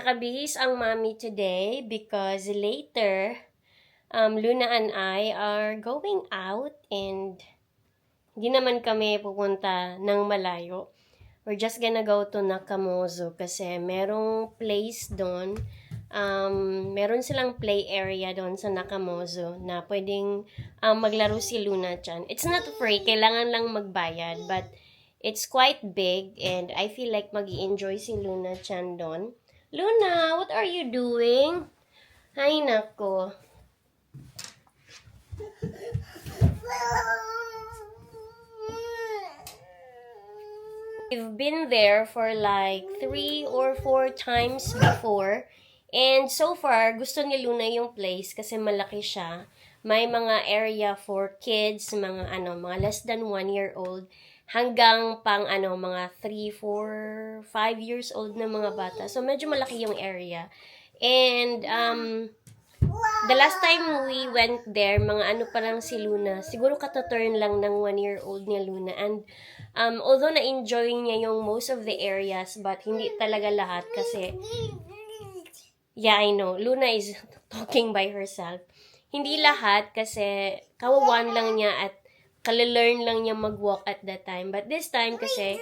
nakabihis ang mommy today because later, Luna and I are going out and hindi naman kami pupunta ng malayo. We're just gonna go to Nakamozu kasi merong place doon. Meron silang play area doon sa Nakamozu na pwedeng maglaro si Luna dyan. It's not free, kailangan lang magbayad, but it's quite big and I feel like mag-i-enjoy si Luna dyan doon. Luna, what are you doing? Ay, nako. We've been there for like 3 or 4 times before. And so far, gusto ni Luna yung place kasi malaki siya. May mga area for kids, mga less than 1 year old hanggang pang mga 3, 4, 5 years old na mga bata. So medyo malaki yung area. And the last time we went there, mga pa lang si Luna. Siguro kataturn lang ng 1 year old ni Luna. And although na-enjoy niya yung most of the areas, but hindi talaga lahat kasi yeah, I know. Luna is talking by herself. Hindi lahat kasi kawawan lang niya at kalilearn lang niya mag-walk at that time. But this time kasi,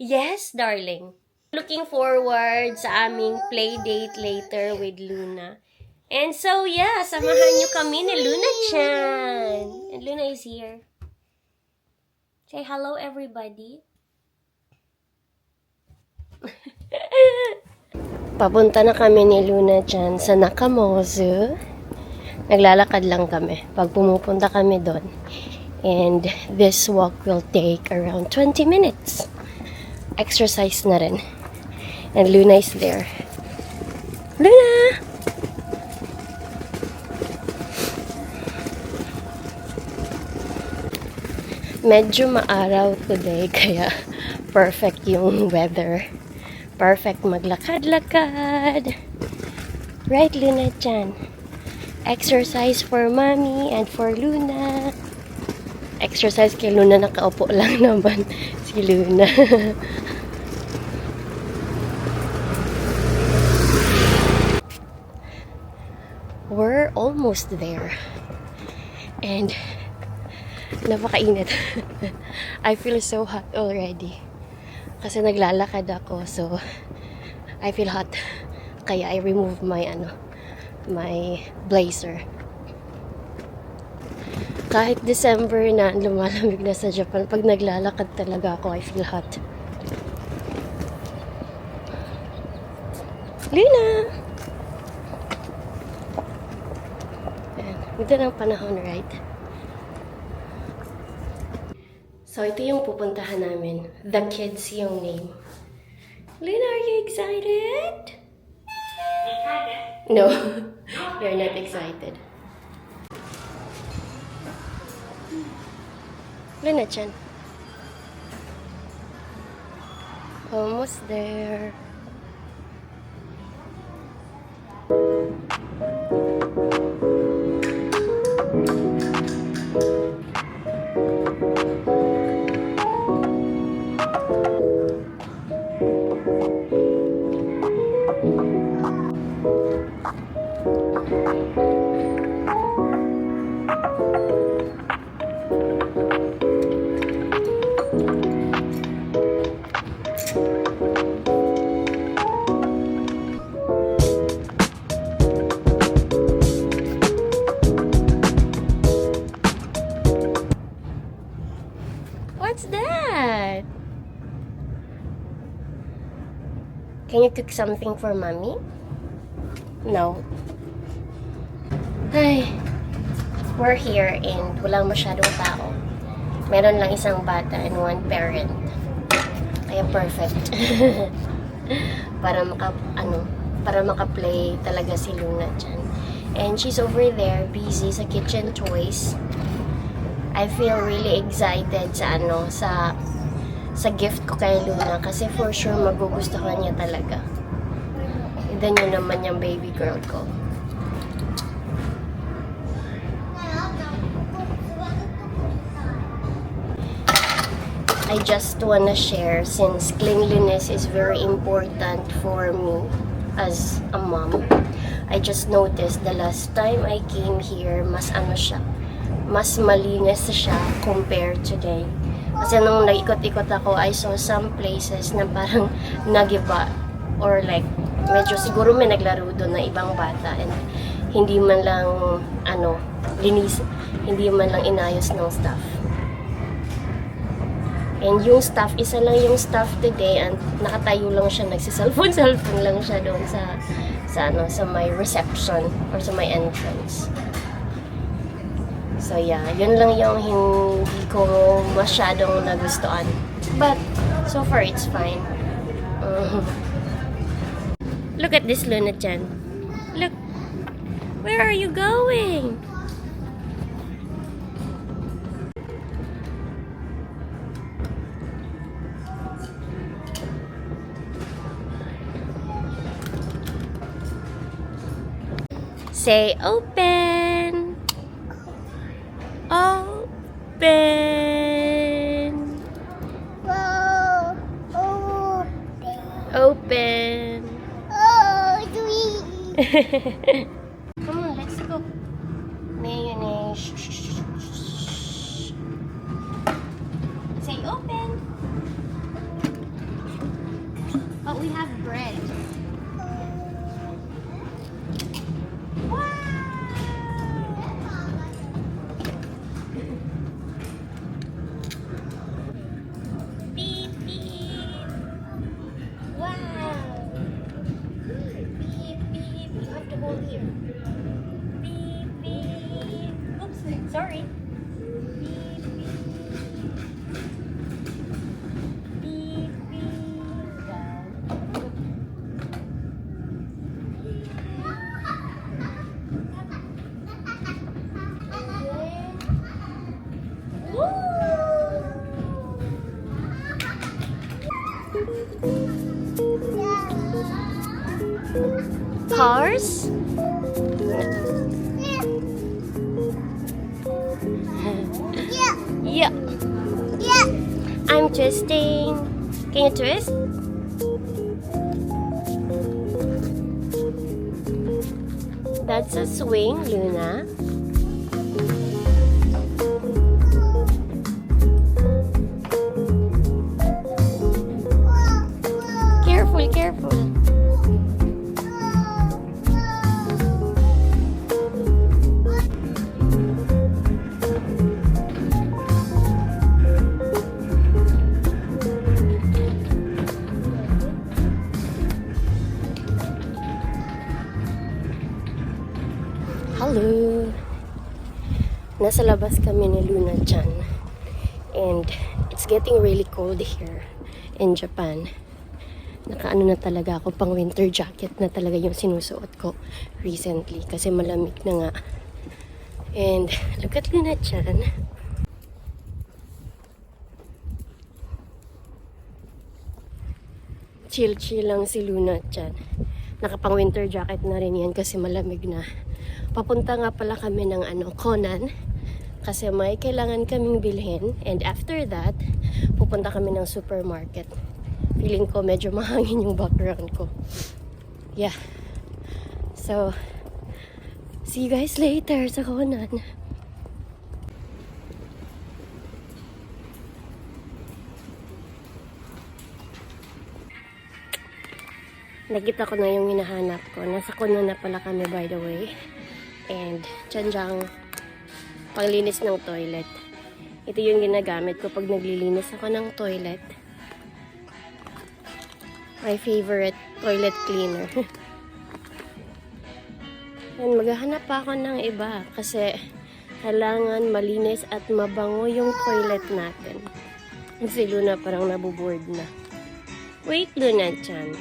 yes, darling. Looking forward sa aming play date later with Luna. And so, yeah, samahan niyo kami ni Luna-chan. And Luna is here. Say hello, everybody. Papunta na kami ni Luna-chan sa Nakamozu. Naglalakad lang kami pag pumupunta kami doon. And this walk will take around 20 minutes. Exercise na rin. And Luna is there. Luna! Medyo maaraw today kaya perfect yung weather. Perfect maglakad-lakad. Right, Luna-chan? Exercise for mommy and for Luna. Exercise kay Luna, nakaupo lang naman si Luna. We're almost there. And napakainit. I feel so hot already. Kasi naglalakad ako, so I feel hot. Kaya I remove my my blazer. Kahit December na, lumalamig na sa Japan, pag naglalakad talaga ako, I feel hot. Luna! Ayan, ganda ng panahon, right? So, ito yung pupuntahan namin. The Kids yung name. Luna, are you excited? No, you're not excited. Luna-chan. Almost there. What's that? Can you cook something for mommy? No. Ay, we're here and walang masyadong tao. Meron lang isang bata and one parent. Kaya perfect. para maka-play talaga si Luna dyan. And she's over there busy sa kitchen toys. I feel really excited sa gift ko kay Luna kasi for sure magugustuhan niya talaga. Tignan niyo naman yung baby girl ko. I just wanna share since cleanliness is very important for me. as a mom. I just noticed the last time I came here, mas ano siya, mas malinis siya compared today. Kasi nung naikot-ikot ako, I saw some places na parang nagiba or like medyo siguro may naglaro doon na ibang bata and hindi man lang ano, linis, hindi man lang inayos ng staff. And yung staff, isa lang yung staff today and nakatayo lang siya, nagsiselfone lang siya doon sa may reception or sa may entrance. So yeah, yun lang yung hindi ko masyadong nagustuhan. But so far it's fine. Look at this Luna-chan. Look. Where are you going? Say open. Open. Whoa, Open. oh, sweet. Come on, let's go. Mayonnaise. Say open. But we have bread. Beep, beep. Wow. Beep, beep. You have to hold here. Beep, beep. Oops, sorry. Beep, beep. Beep, beep. Down. Cars? Yeah, Yeah. yeah. I'm twisting. Can you twist? That's a swing, Luna. Careful, careful. Hello! Nasa labas kami ni Luna-chan. And it's getting really cold here in Japan. Nakaano na talaga ako, pang winter jacket na talaga yung sinusuot ko recently. Kasi malamig na nga. And look at Luna-chan. Chill-chill lang si Luna-chan. Nakapang winter jacket na rin yan kasi malamig na. Papunta nga pala kami ng Conan kasi may kailangan kaming bilhin, and after that pupunta kami ng supermarket. Feeling ko medyo mahangin yung background ko. Yeah. So see you guys later sa Conan. Nakita ko na yung hinahanap ko. Nasa Conan na pala kami, by the way. And tsanjang panglinis ng toilet. Ito yung ginagamit ko pag naglilinis ako ng toilet. My favorite toilet cleaner. And maghahanap pa ako ng iba kasi kailangan malinis at mabango yung toilet natin. Si Luna parang nabuboard na. Wait, Luna-chan.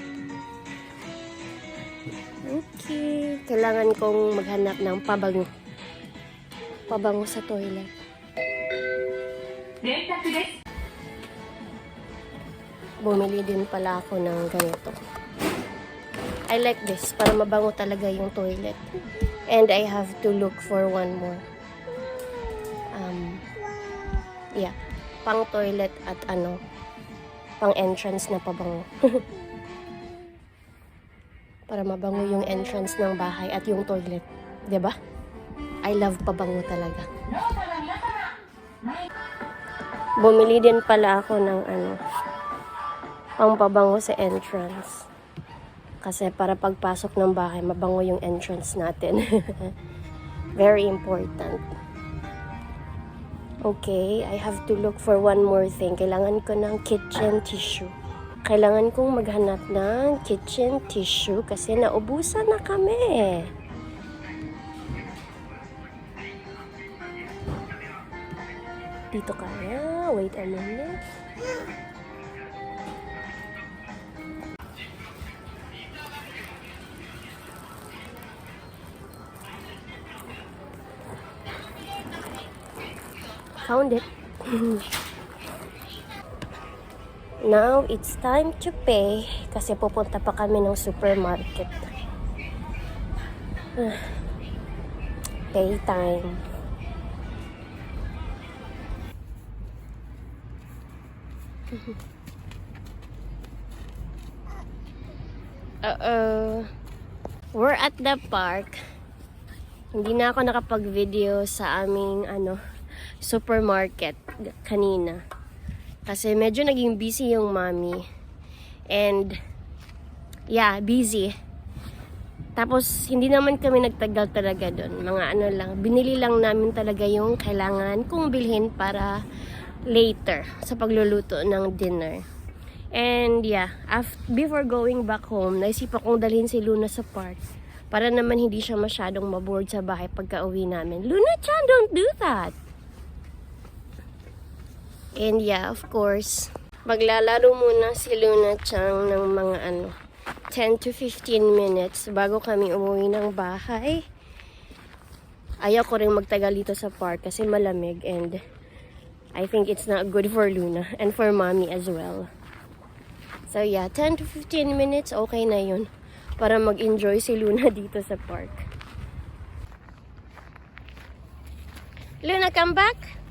Okay. Kailangan kong maghanap ng pabango. Pabango sa toilet. Bumili din pala ako ng ganito. I like this. Para mabango talaga yung toilet. And I have to look for one more. Yeah. Pang toilet at pang entrance na pabango. para mabango yung entrance ng bahay at yung toilet. 'Di ba? I love pabango talaga. Bumili din pala ako ng pampabango sa entrance. Kasi para pagpasok ng bahay, mabango yung entrance natin. Very important. Okay, I have to look for one more thing. Kailangan ko ng kitchen tissue. Kailangan kong maghanap ng kitchen tissue kasi naubusan na kami. Dito kaya. Wait a minute. Found it. Now, it's time to pay kasi pupunta pa kami ng supermarket. Pay time. We're at the park. Hindi na ako nakapag-video sa aming supermarket kanina. Kasi medyo naging busy yung mommy. And yeah, busy. Tapos hindi naman kami nagtagal talaga doon. Mga lang, binili lang namin talaga yung kailangan kong bilhin para later sa pagluluto ng dinner. And yeah, before going back home, naisipan kong dalhin si Luna sa park para naman hindi siya masyadong maboard sa bahay pagka-uwi namin. Luna-chan, don't do that! And yeah, of course, maglalaro muna si Luna-chan ng mga 10 to 15 minutes bago kami umuwi ng bahay. Ayaw ko rin magtagal dito sa park kasi malamig and I think it's not good for Luna and for mommy as well. So yeah, 10 to 15 minutes, okay na yun para mag-enjoy si Luna dito sa park. Luna, come back!